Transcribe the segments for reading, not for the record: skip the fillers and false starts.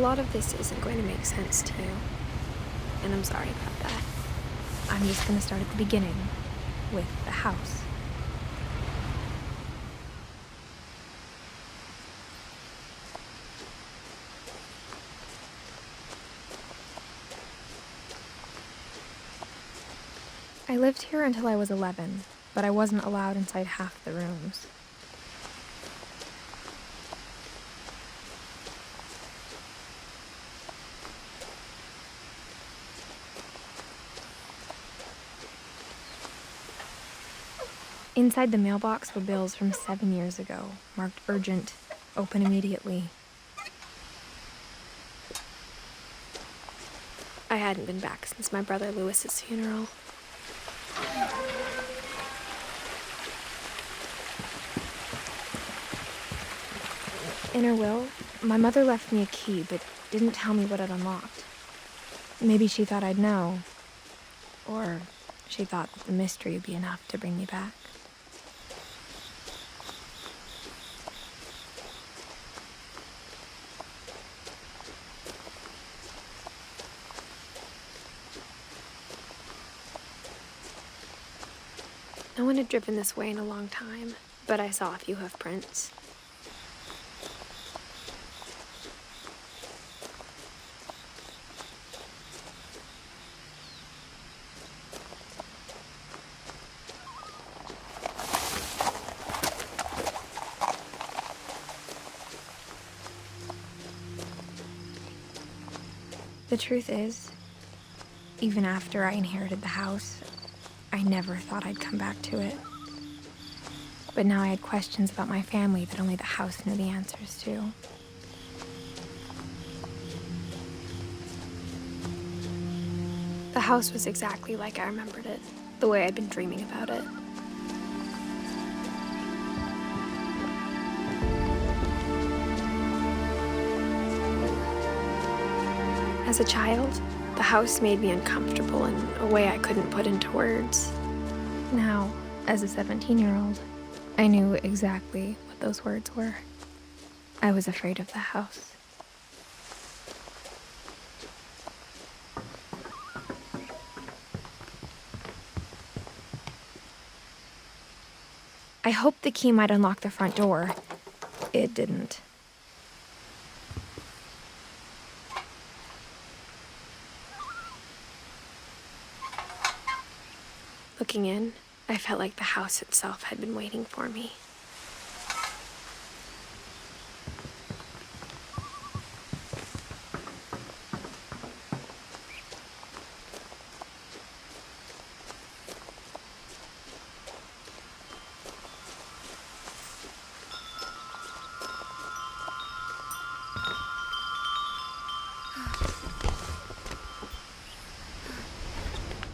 lot of this isn't going to make sense to you, and I'm sorry about that. I'm just going to start at the beginning, with the house. I lived here until I was 11, but I wasn't allowed inside half the rooms. Inside the mailbox were bills from 7 years ago, marked urgent, open immediately. I hadn't been back since my brother Lewis's funeral. In her will, my mother left me a key, but didn't tell me what it unlocked. Maybe she thought I'd know, or she thought that the mystery would be enough to bring me back. No one had driven this way in a long time, but I saw a few hoof prints. The truth is, even after I inherited the house, I never thought I'd come back to it. But now I had questions about my family that only the house knew the answers to. The house was exactly like I remembered it, the way I'd been dreaming about it. As a child, the house made me uncomfortable in a way I couldn't put into words. Now, as a 17-year-old, I knew exactly what those words were. I was afraid of the house. I hoped the key might unlock the front door. It didn't. Looking in, I felt like the house itself had been waiting for me.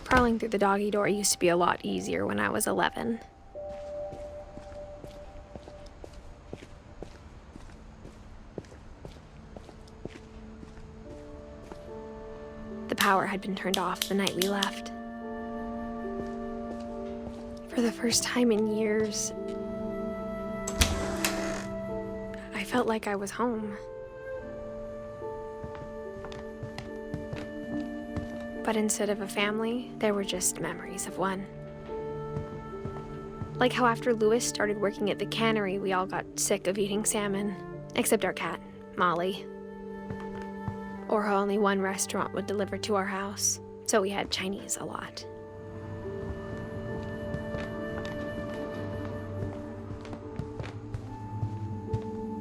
Crawling through the doggy door used to be a lot easier when I was 11. The power had been turned off the night we left. For the first time in years, I felt like I was home. But instead of a family, there were just memories of one. Like how after Lewis started working at the cannery, we all got sick of eating salmon, except our cat, Molly. Or how only one restaurant would deliver to our house, so we had Chinese a lot.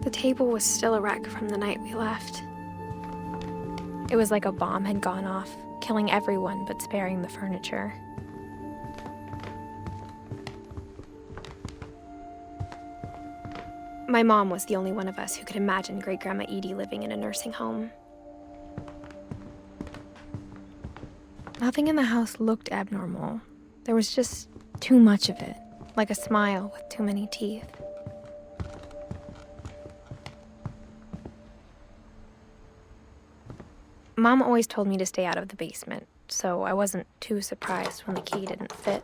The table was still a wreck from the night we left. It was like a bomb had gone off, killing everyone but sparing the furniture. My mom was the only one of us who could imagine Great-Grandma Edie living in a nursing home. Nothing in the house looked abnormal. There was just too much of it, like a smile with too many teeth. Mom always told me to stay out of the basement, so I wasn't too surprised when the key didn't fit.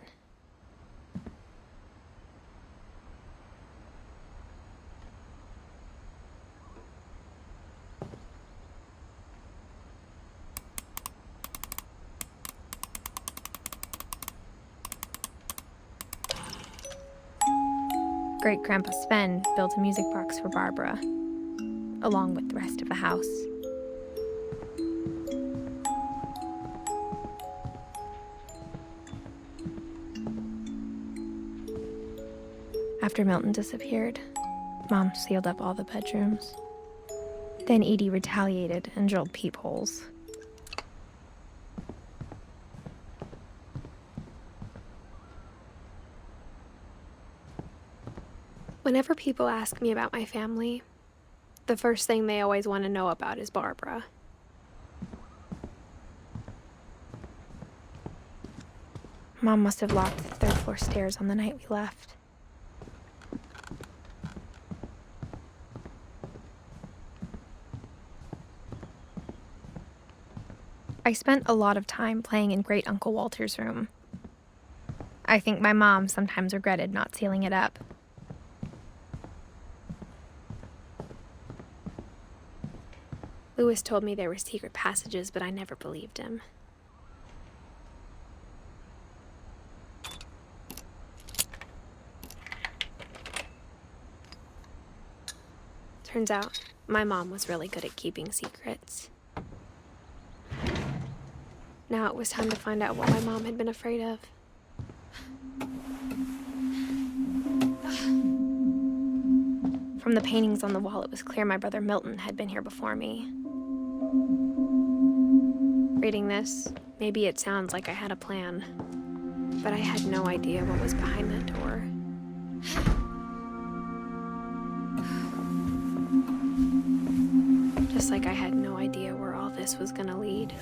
Great-Grandpa Sven built a music box for Barbara, along with the rest of the house. After Milton disappeared, Mom sealed up all the bedrooms. Then Edie retaliated and drilled peepholes. Whenever people ask me about my family, the first thing they always want to know about is Barbara. Mom must have locked the third-floor stairs on the night we left. I spent a lot of time playing in Great Uncle Walter's room. I think my mom sometimes regretted not sealing it up. Louis told me there were secret passages, but I never believed him. Turns out, my mom was really good at keeping secrets. Now it was time to find out what my mom had been afraid of. From the paintings on the wall, it was clear my brother Milton had been here before me. Reading this, maybe it sounds like I had a plan, but I had no idea what was behind that door. Just like I had no idea where all this was gonna lead.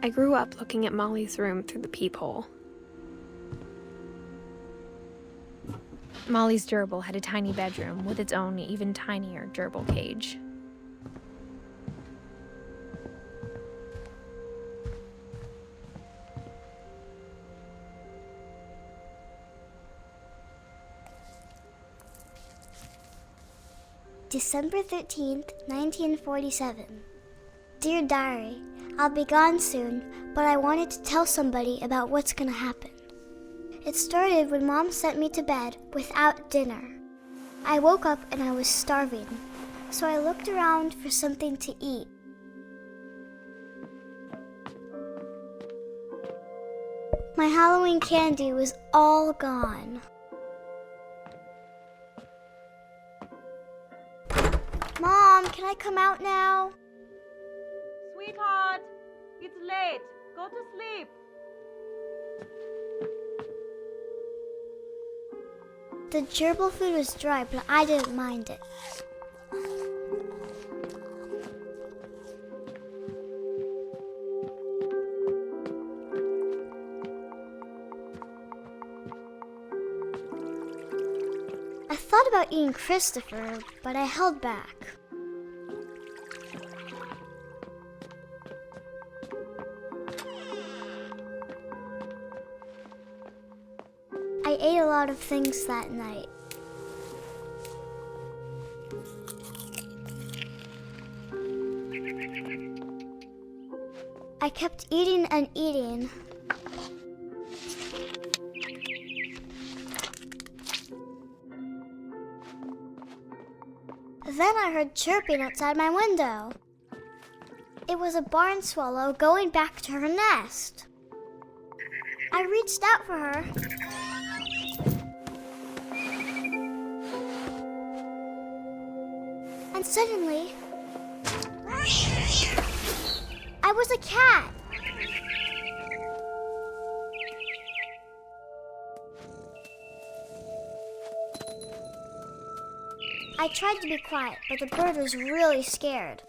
I grew up looking at Molly's room through the peephole. Molly's gerbil had a tiny bedroom with its own even tinier gerbil cage. December 13th, 1947. Dear Diary, I'll be gone soon, but I wanted to tell somebody about what's gonna happen. It started when Mom sent me to bed without dinner. I woke up and I was starving, so I looked around for something to eat. My Halloween candy was all gone. Mom, can I come out now? Sweetheart, it's late. Go to sleep. The gerbil food was dry, but I didn't mind it. I thought about eating Christopher, but I held back. I ate a lot of things that night. I kept eating and eating. Then I heard chirping outside my window. It was a barn swallow going back to her nest. I reached out for her. And suddenly, I was a cat. I tried to be quiet, but the bird was really scared.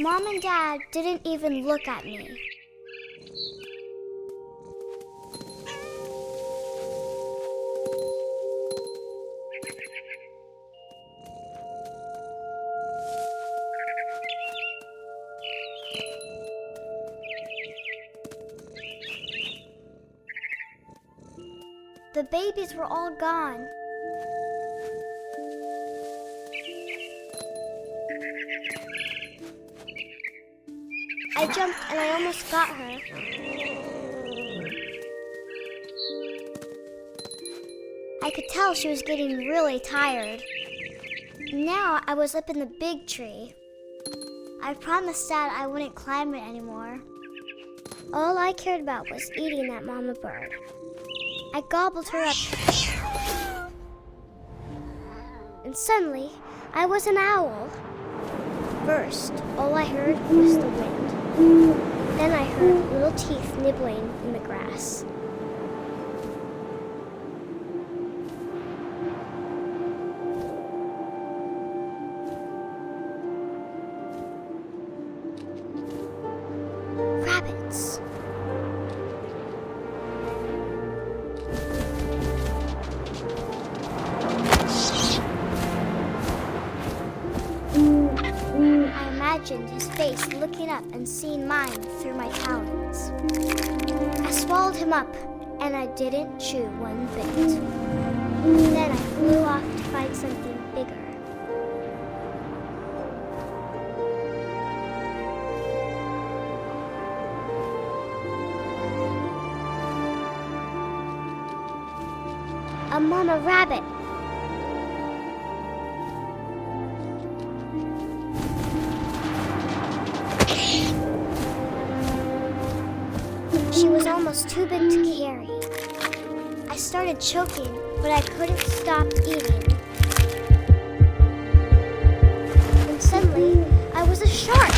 Mom and Dad didn't even look at me. The babies were all gone. I jumped and I almost got her. I could tell she was getting really tired. Now I was up in the big tree. I promised Dad I wouldn't climb it anymore. All I cared about was eating that mama bird. I gobbled her up. And suddenly, I was an owl. First, all I heard was the wind. Then I heard little teeth nibbling in the grass. Rabbits. I imagined his face looking up and seeing mine through my talons. I swallowed him up, and I didn't chew one bit. Then I flew off to find something bigger. A mama rabbit. She was almost too big to carry. I started choking, but I couldn't stop eating. And suddenly, I was a shark.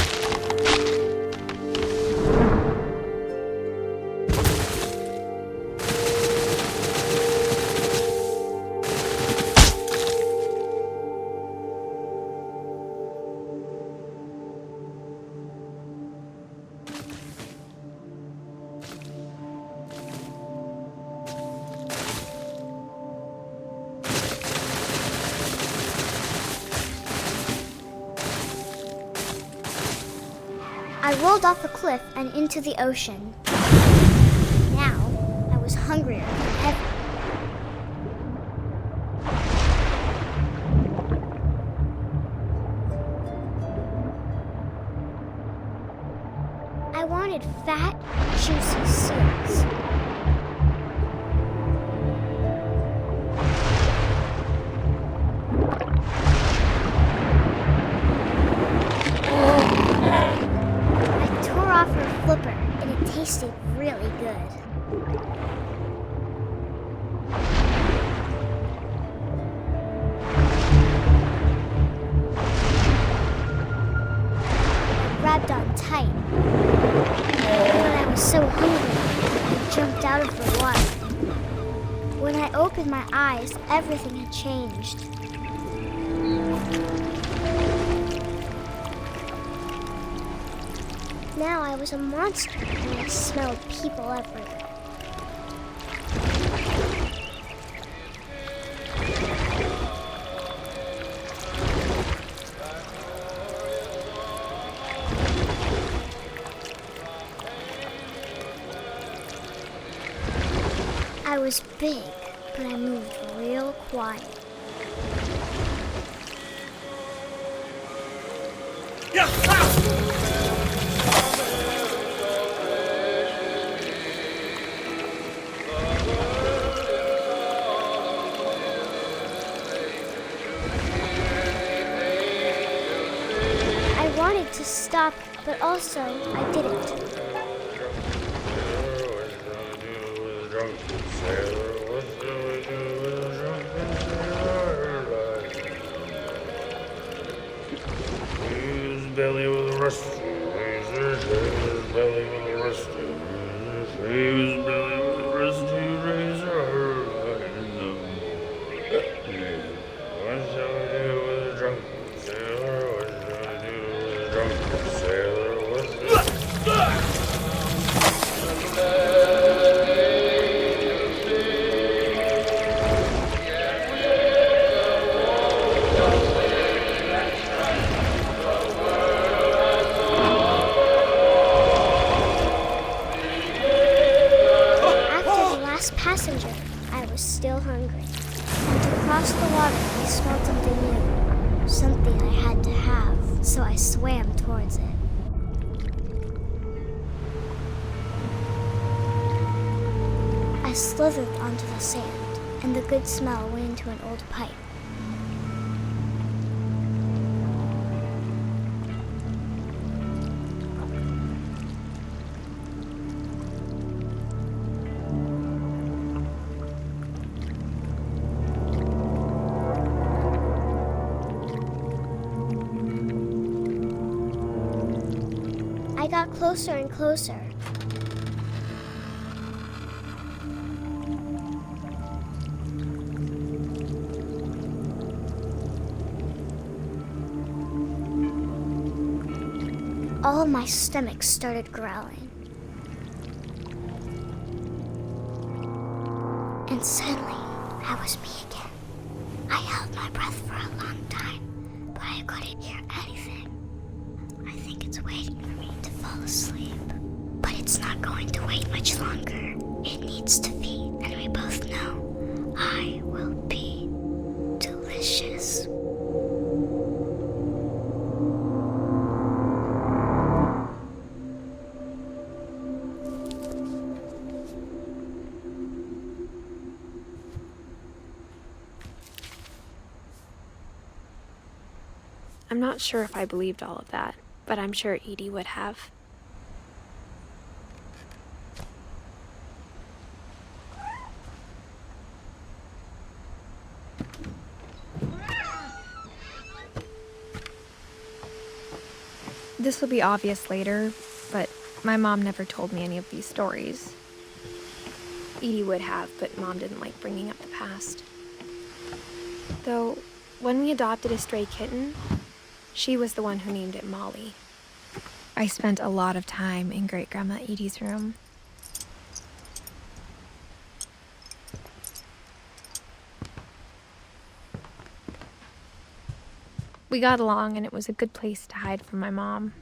I rolled off a cliff and into the ocean. Now, I was hungrier than ever. I wanted fat, juicy seals. Off her flipper, and it tasted really good. I grabbed on tight, but I was so hungry, I jumped out of the water. When I opened my eyes, everything had changed. Now I was a monster, and I smelled people everywhere. I was big, but I moved real quiet. I wanted to stop, but also I didn't. Belly with a rusty razor, his belly with a rusty razor, his belly with a rusty razor. What shall I do with a drunken sailor? What shall I do with a drunken sailor? Passenger, I was crossed the water, I smelled something new. Something I had to have, so I swam towards it. I slithered onto the sand, and the good smell went into an old pipe. I got closer and closer. All of my stomach started growling. And suddenly, I was me again. I held my breath for a long time, but I couldn't hear anything. I think it's waiting for me to fall asleep. But it's not going to wait much longer. It needs to feed, and we both know I will be delicious. I'm not sure if I believed all of that, but I'm sure Edie would have. This will be obvious later, but my mom never told me any of these stories. Edie would have, but Mom didn't like bringing up the past. Though, when we adopted a stray kitten, she was the one who named it Molly. I spent a lot of time in Great-Grandma Edie's room. We got along, and it was a good place to hide from my mom.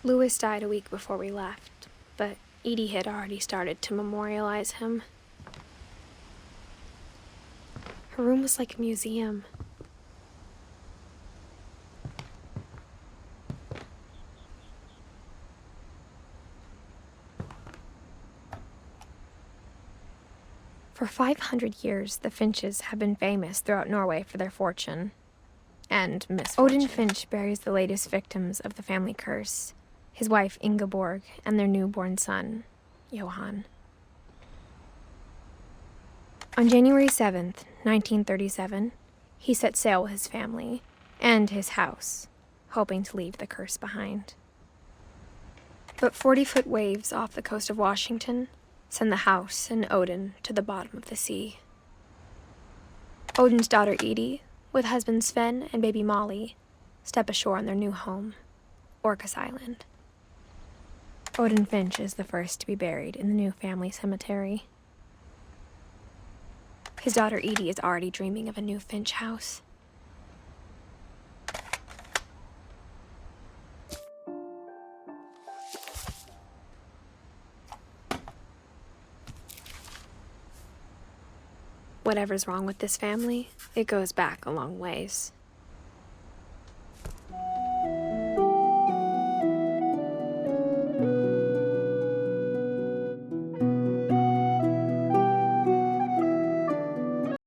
Louis died a week before we left, but Edie had already started to memorialize him. Her room was like a museum. For 500 years, the Finches have been famous throughout Norway for their fortune and misfortune. Odin Finch buries the latest victims of the family curse, his wife Ingeborg and their newborn son, Johan. On January 7th, 1937, he set sail with his family and his house, hoping to leave the curse behind. But 40-foot waves off the coast of Washington send the house and Odin to the bottom of the sea. Odin's daughter Edie, with husband Sven and baby Molly, step ashore on their new home, Orcas Island. Odin Finch is the first to be buried in the new family cemetery. His daughter Edie is already dreaming of a new Finch house. Whatever's wrong with this family, it goes back a long ways.